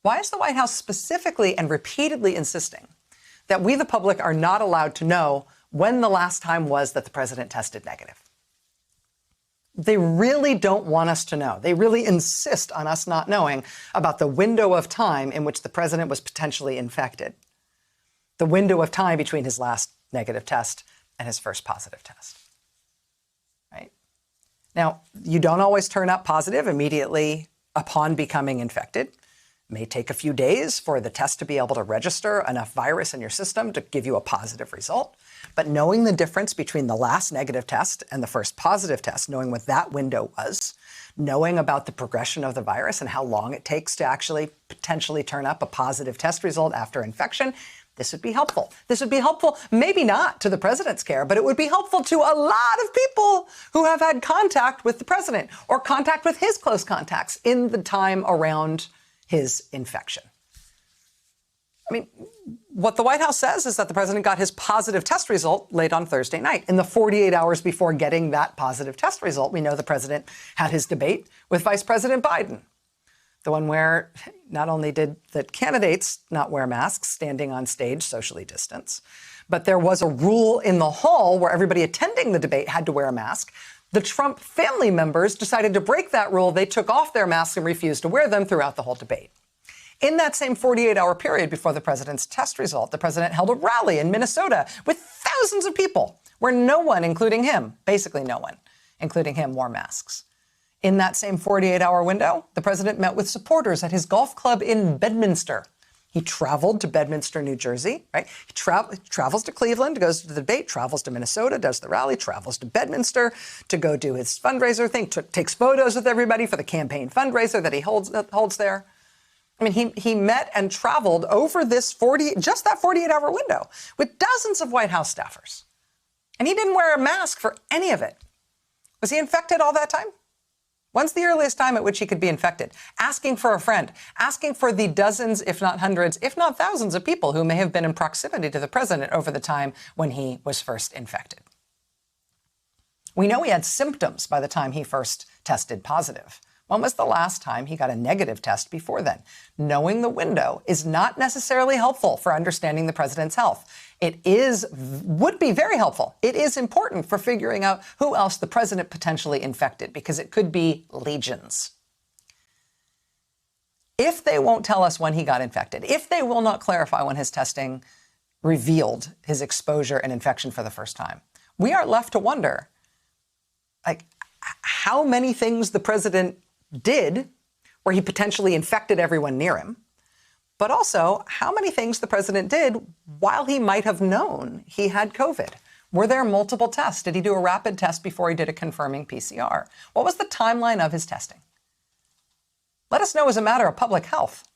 Why is the White House specifically and repeatedly insisting that we, the public, are not allowed to know when the last time was that the president tested negative? They really don't want us to know. They really insist on us not knowing about the window of time in which the president was potentially infected. The window of time between his last negative test and his first positive test. Right? Now, you don't always turn up positive immediately upon becoming infected. It may take a few days for the test to be able to register enough virus in your system to give you a positive result. But knowing the difference between the last negative test and the first positive test, knowing what that window was, knowing about the progression of the virus and how long it takes to actually potentially turn up a positive test result after infection, this would be helpful. This would be helpful, maybe not to the president's care, but it would be helpful to a lot of people who have had contact with the president or contact with his close contacts in the time around his infection. I mean, what the White House says is that the president got his positive test result late on Thursday night. In the 48 hours before getting that positive test result, we know the president had his debate with Vice President Biden. The one where not only did the candidates not wear masks, standing on stage, socially distanced, but there was a rule in the hall where everybody attending the debate had to wear a mask. The Trump family members decided to break that rule. They took off their masks and refused to wear them throughout the whole debate. In that same 48-hour period before the president's test result, the president held a rally in Minnesota with thousands of people where no one, including him, basically no one, including him, wore masks. In that same 48-hour window, the president met with supporters at his golf club in Bedminster. He traveled to Bedminster, New Jersey, right? He travels to Cleveland, goes to the debate, travels to Minnesota, does the rally, travels to Bedminster to go do his fundraiser thing, takes photos with everybody for the campaign fundraiser that he holds there. I mean, he met and traveled over this just that 48-hour window with dozens of White House staffers. And he didn't wear a mask for any of it. Was he infected all that time? When's the earliest time at which he could be infected? Asking for a friend, asking for the dozens, if not hundreds, if not thousands of people who may have been in proximity to the president over the time when he was first infected. We know he had symptoms by the time he first tested positive. When was the last time he got a negative test before then? Knowing the window is not necessarily helpful for understanding the president's health. It would be very helpful. It is important for figuring out who else the president potentially infected, because it could be legions. If they won't tell us when he got infected, if they will not clarify when his testing revealed his exposure and infection for the first time, we are left to wonder, like, how many things the president did where he potentially infected everyone near him, but also how many things the president did while he might have known he had COVID. Were there multiple tests? Did he do a rapid test before he did a confirming PCR? What was the timeline of his testing? Let us know as a matter of public health.